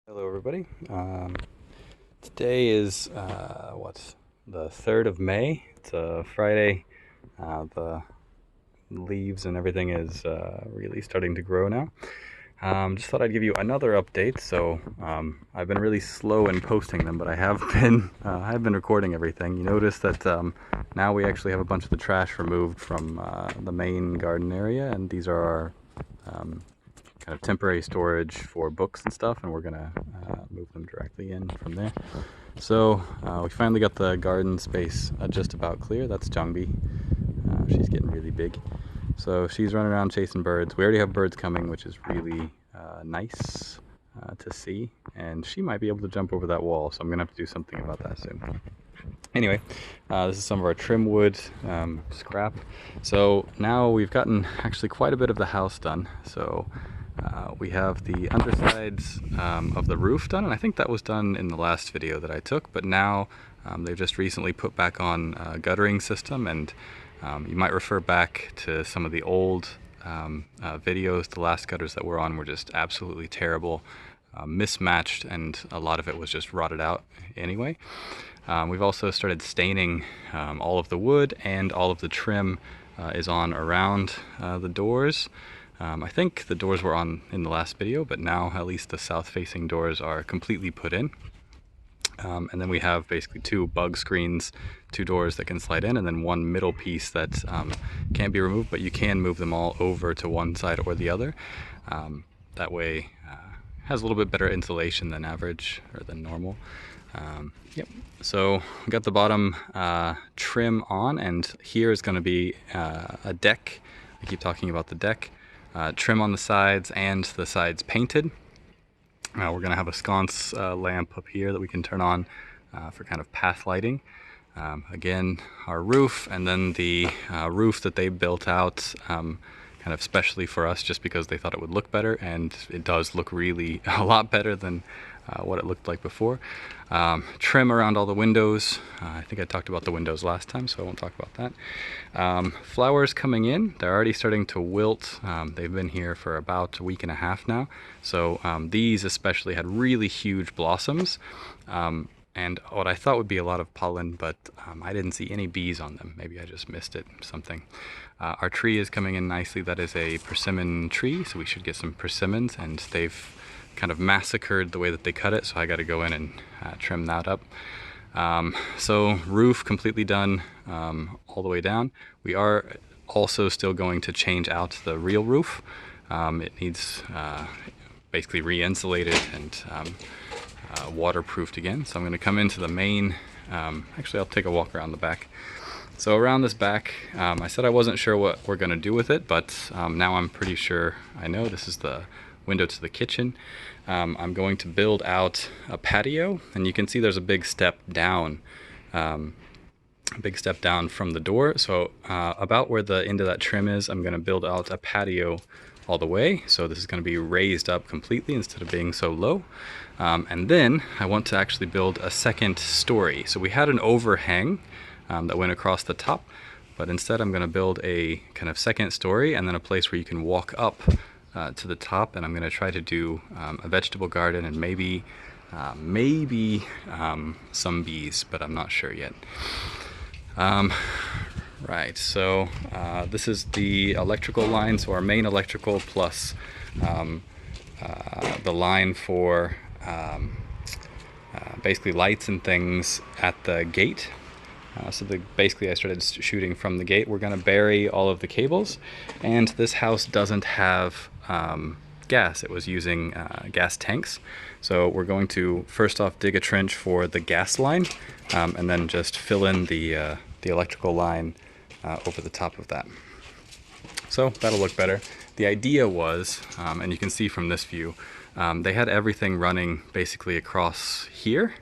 Hello everybody. Today is the 3rd of May. It's a Friday. The leaves and everything is really starting to grow now. Just thought I'd give you another update. So I've been really slow in posting them, but I have been recording everything. You notice that now we actually have a bunch of the trash removed from the main garden area, and these are our kind of temporary storage for books and stuff, and we're gonna move them directly in from there. So we finally got the garden space just about clear. That's Jungbi. She's getting really big. So she's running around chasing birds. We already have birds coming, which is really nice to see. And she might be able to jump over that wall, so I'm gonna have to do something about that soon. Anyway, this is some of our trim wood scrap. So now we've gotten actually quite a bit of the house done. So we have the undersides of the roof done, and I think that was done in the last video that I took, but now they've just recently put back on a guttering system, and you might refer back to some of the old videos. The last gutters that were on were just absolutely terrible, mismatched, and a lot of it was just rotted out anyway. We've also started staining all of the wood, and all of the trim is on around the doors. I think the doors were on in the last video, but now at least the south-facing doors are completely put in. And then we have basically two bug screens, two doors that can slide in, and then one middle piece that can't be removed, but you can move them all over to one side or the other. That way has a little bit better insulation than average or than normal. Yep. So we got the bottom trim on, and here is going to be a deck. I keep talking about the deck. Trim on the sides, and the sides painted. We're going to have a sconce lamp up here that we can turn on for kind of path lighting. Again, our roof, and then the roof that they built out kind of specially for us just because they thought it would look better, and it does look really a lot better than what it looked like before. Trim around all the windows. I think I talked about the windows last time, so I won't talk about that. Flowers coming in. They're already starting to wilt. They've been here for about a week and a half now. So these especially had really huge blossoms. And what I thought would be a lot of pollen, but I didn't see any bees on them. Maybe I just missed it, something. Our tree is coming in nicely. That is a persimmon tree, so we should get some persimmons, and they've kind of massacred the way that they cut it, so I got to go in and trim that up. So roof completely done all the way down. We are also still going to change out the real roof. It needs basically re-insulated and waterproofed again. So I'm going to come into the main, actually I'll take a walk around the back. So around this back, I said I wasn't sure what we're going to do with it, but now I'm pretty sure I know. This is the window to the kitchen. I'm going to build out a patio, and you can see there's a big step down from the door. So about where the end of that trim is, I'm going to build out a patio all the way. So this is going to be raised up completely instead of being so low. And then I want to actually build a second story. So we had an overhang that went across the top, but instead I'm going to build a kind of second story, and then a place where you can walk up to the top, and I'm going to try to do a vegetable garden, and maybe some bees, but I'm not sure yet. Right, so this is the electrical line, so our main electrical plus the line for basically lights and things at the gate. Basically I started shooting from the gate. We're going to bury all of the cables, and this house doesn't have gas. It was using gas tanks. So we're going to first off dig a trench for the gas line, and then just fill in the electrical line over the top of that. So that'll look better. The idea was, and you can see from this view, they had everything running basically across here.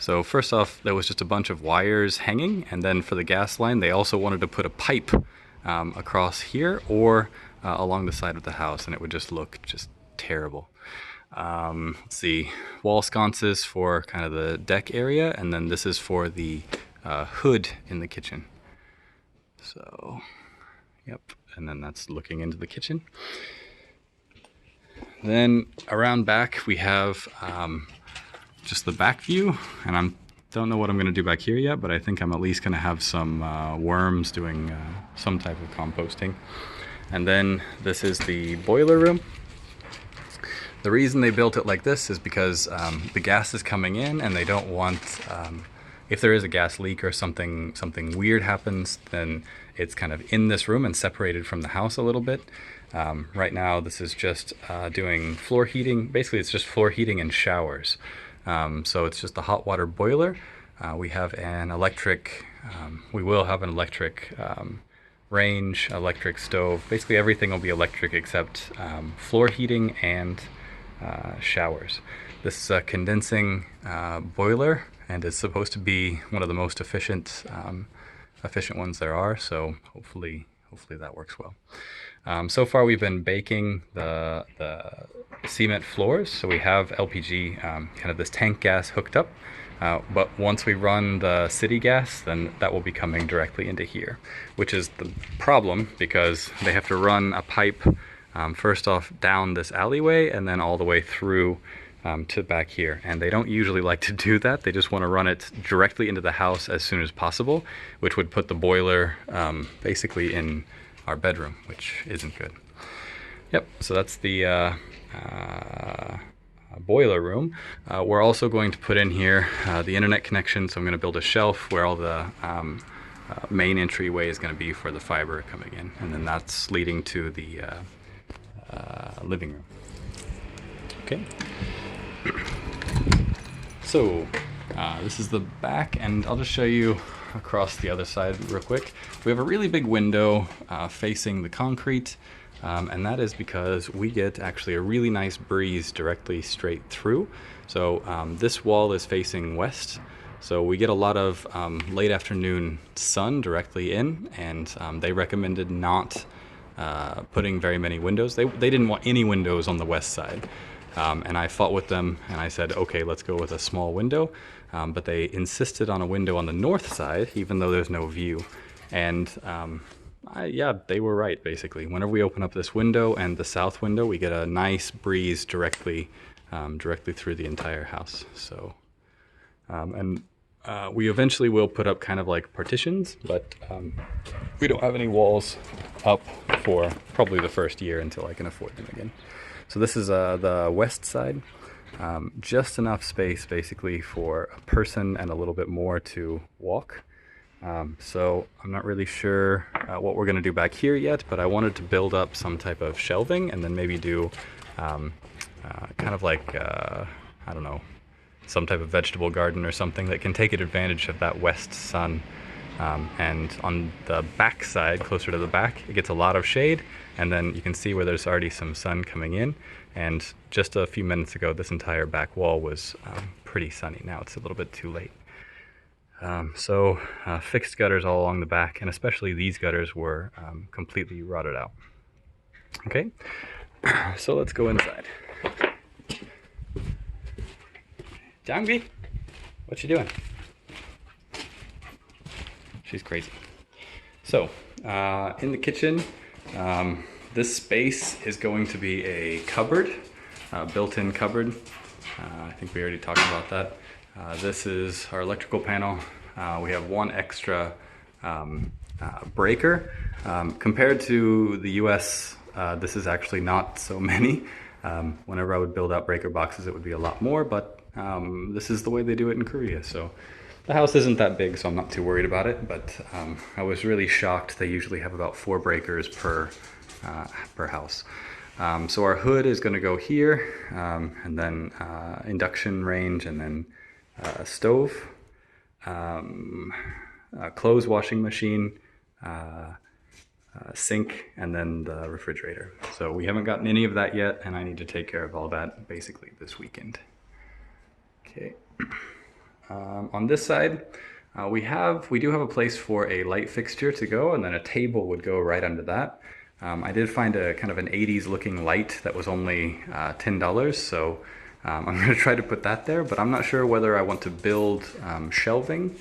So first off, there was just a bunch of wires hanging, and then for the gas line, they also wanted to put a pipe across here or along the side of the house, and it would just look just terrible. Let's see, wall sconces for kind of the deck area, and then this is for the hood in the kitchen. So, yep, and then that's looking into the kitchen. Then around back we have just the back view, and don't know what I'm going to do back here yet, but I think I'm at least going to have some worms doing some type of composting. And then this is the boiler room. The reason they built it like this is because the gas is coming in, and they don't want, if there is a gas leak or something weird happens, then it's kind of in this room and separated from the house a little bit. Right now this is just doing floor heating. Basically it's just floor heating and showers. So it's just a hot water boiler. We have an electric, we will have an electric range, electric stove. Basically everything will be electric except floor heating and showers. This is a condensing boiler, and it's supposed to be one of the most efficient ones there are. So hopefully that works well. So far we've been baking the cement floors. So we have LPG, kind of this tank gas hooked up. But once we run the city gas, then that will be coming directly into here, which is the problem because they have to run a pipe first off down this alleyway and then all the way through to back here. And they don't usually like to do that. They just want to run it directly into the house as soon as possible, which would put the boiler basically in our bedroom, which isn't good. Yep, so that's the boiler room. We're also going to put in here the internet connection, so I'm going to build a shelf where all the main entryway is going to be for the fiber coming in, and then that's leading to the living room. Okay. So this is the back, and I'll just show you across the other side real quick. We have a really big window facing the concrete, and that is because we get actually a really nice breeze directly straight through. So this wall is facing west, so we get a lot of late afternoon sun directly in, and they recommended not putting very many windows. They didn't want any windows on the west side. And I fought with them and I said, okay, let's go with a small window. But they insisted on a window on the north side, even though there's no view. And yeah, they were right, basically. Whenever we open up this window and the south window, we get a nice breeze directly through the entire house. So, we eventually will put up kind of like partitions, but we don't have any walls up for probably the first year until I can afford them again. So this is the west side, just enough space basically for a person and a little bit more to walk. So I'm not really sure what we're going to do back here yet, but I wanted to build up some type of shelving and then maybe do kind of like, I don't know, some type of vegetable garden or something that can take advantage of that west sun. And on the back side, closer to the back, it gets a lot of shade, and then you can see where there's already some sun coming in. And just a few minutes ago, this entire back wall was pretty sunny. Now it's a little bit too late. So fixed gutters all along the back, and especially these gutters were completely rotted out. Okay, so let's go inside. Jangbi, what you doing? She's crazy. So, in the kitchen, this space is going to be a cupboard, built-in cupboard. I think we already talked about that. This is our electrical panel. We have one extra breaker. Compared to the US, this is actually not so many. Whenever I would build out breaker boxes, it would be a lot more, but this is the way they do it in Korea. So. The house isn't that big, so I'm not too worried about it, but I was really shocked. They usually have about 4 breakers per house. So our hood is going to go here, and then induction range, and then a stove, clothes washing machine, sink, and then the refrigerator. So we haven't gotten any of that yet, and I need to take care of all that basically this weekend. Okay. On this side, we do have a place for a light fixture to go, and then a table would go right under that. I did find a kind of an 80s looking light that was only $10, so I'm going to try to put that there, but I'm not sure whether I want to build shelving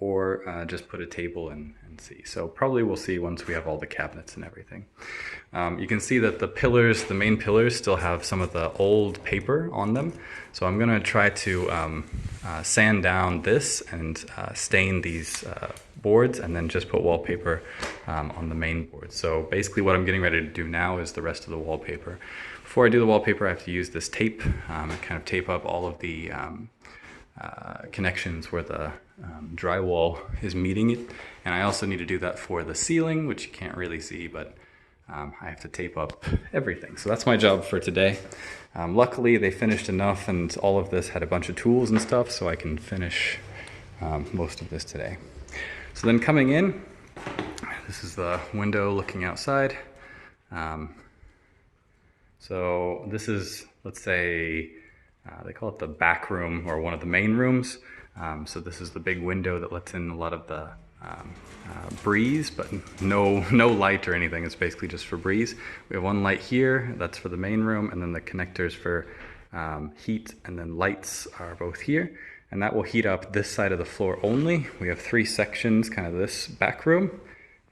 or just put a table in and see. So probably we'll see once we have all the cabinets and everything. You can see that the pillars, the main pillars, still have some of the old paper on them. So I'm gonna try to sand down this and stain these boards and then just put wallpaper on the main board. So basically what I'm getting ready to do now is the rest of the wallpaper. Before I do the wallpaper, I have to use this tape and kind of tape up all of the connections where the drywall is meeting it. And I also need to do that for the ceiling, which you can't really see, but I have to tape up everything. So that's my job for today. Luckily, they finished enough and all of this had a bunch of tools and stuff, so I can finish most of this today. So then coming in, this is the window looking outside. So this is, let's say, they call it the back room or one of the main rooms. So this is the big window that lets in a lot of the breeze, but no light or anything. It's basically just for breeze. We have one light here, that's for the main room, and then the connectors for heat and then lights are both here. And that will heat up this side of the floor only. We have 3 sections, kind of this back room,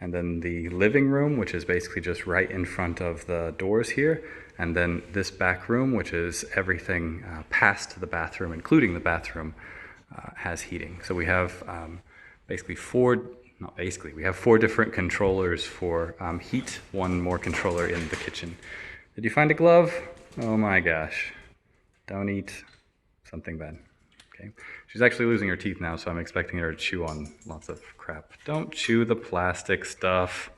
and then the living room, which is basically just right in front of the doors here. And then this back room, which is everything past the bathroom, including the bathroom, has heating. So we have basically we have 4 different controllers for heat, 1 more controller in the kitchen. Did you find a glove? Oh my gosh. Don't eat something bad. Okay. She's actually losing her teeth now, so I'm expecting her to chew on lots of crap. Don't chew the plastic stuff.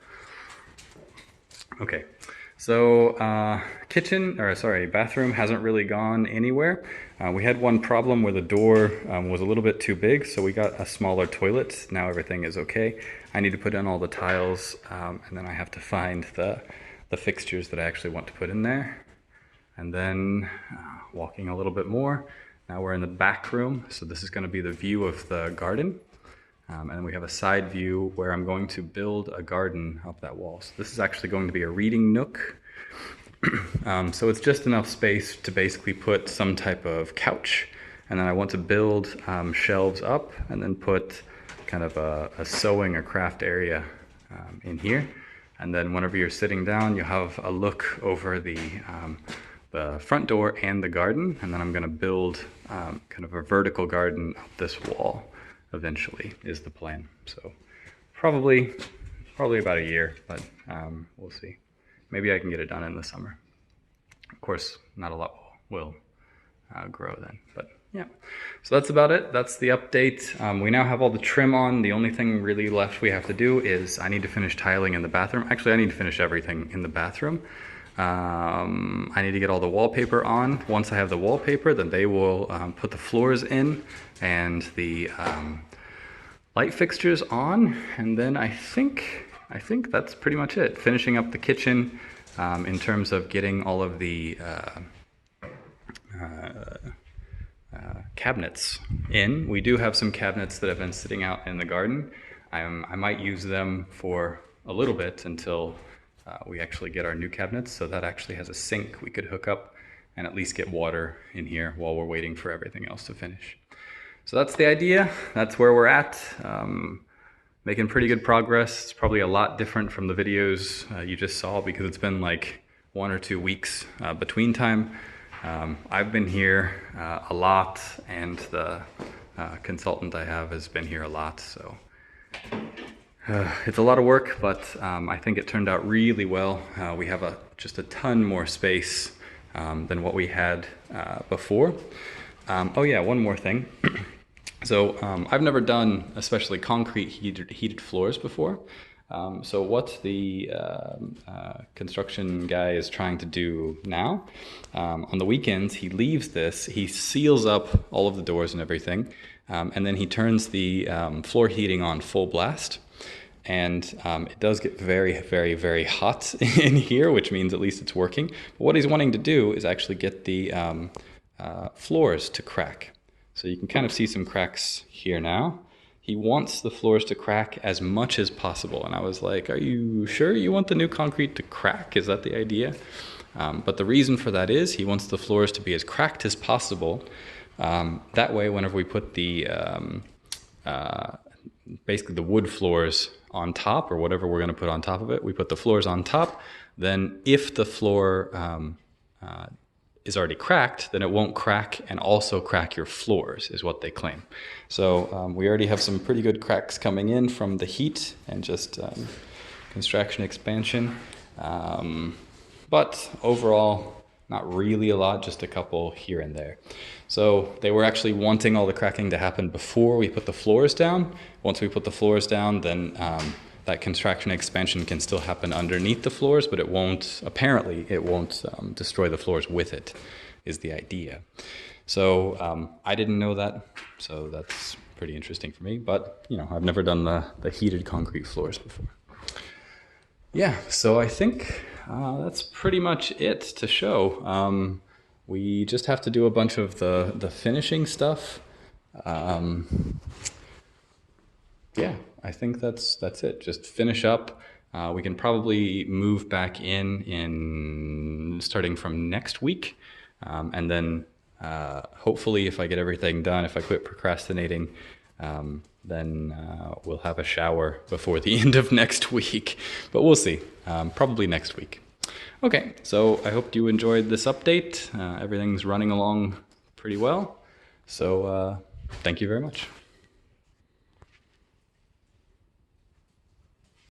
Okay. So bathroom hasn't really gone anywhere. We had one problem where the door was a little bit too big, so we got a smaller toilet. Now everything is okay. I need to put in all the tiles, and then I have to find the fixtures that I actually want to put in there. And then walking a little bit more, now we're in the back room, so this is going to be the view of the garden. And we have a side view where I'm going to build a garden up that wall. So this is actually going to be a reading nook. So it's just enough space to basically put some type of couch. And then I want to build shelves up and then put kind of a sewing or craft area in here. And then whenever you're sitting down, you have a look over the front door and the garden. And then I'm going to build kind of a vertical garden up this wall. Eventually is the plan. So probably about a year, but we'll see. Maybe I can get it done in the summer. Of course, not a lot will grow then, but yeah. So that's about it. That's the update. We now have all the trim on. The only thing really left we have to do is I need to finish tiling in the bathroom. Actually, I need to finish everything in the bathroom. I need to get all the wallpaper on. Once I have the wallpaper, then they will put the floors in and the light fixtures on, and then I think that's pretty much it. Finishing up the kitchen in terms of getting all of the cabinets in. We do have some cabinets that have been sitting out in the garden. I might use them for a little bit until we actually get our new cabinets. So that actually has a sink we could hook up and at least get water in here while we're waiting for everything else to finish. So that's the idea. That's where we're at. Making pretty good progress. It's probably a lot different from the videos you just saw because it's been like 1 or 2 weeks between time. I've been here a lot, and the consultant I have has been here a lot. So it's a lot of work, but I think it turned out really well. We have just a ton more space than what we had before. Oh yeah, one more thing. So I've never done especially concrete heated floors before. So what the construction guy is trying to do now, on the weekends he leaves this, he seals up all of the doors and everything, and then he turns the floor heating on full blast. And it does get very, very, very hot in here, which means at least it's working. But what he's wanting to do is actually get the floors to crack. So you can kind of see some cracks here now. He wants the floors to crack as much as possible. And I was like, are you sure you want the new concrete to crack? Is that the idea? But the reason for that is he wants the floors to be as cracked as possible. That way, whenever we put the basically the wood floors on top, or whatever we're going to put on top of it. We put the floors on top. Then if the floor is already cracked, then it won't crack and also crack your floors, is what they claim. So we already have some pretty good cracks coming in from the heat and just construction expansion. But overall, not really a lot, just a couple here and there. So they were actually wanting all the cracking to happen before we put the floors down. Once we put the floors down, then that contraction expansion can still happen underneath the floors, but it won't, apparently, it won't destroy the floors with it, is the idea. So I didn't know that, so that's pretty interesting for me. But, you know, I've never done the heated concrete floors before. Yeah, so I think that's pretty much it to show. We just have to do a bunch of the finishing stuff. Yeah, I think that's it. Just finish up. We can probably move back in starting from next week. And then hopefully if I get everything done, if I quit procrastinating, then we'll have a shower before the end of next week. But we'll see. Probably next week. Okay, so I hope you enjoyed this update. Everything's running along pretty well. So thank you very much.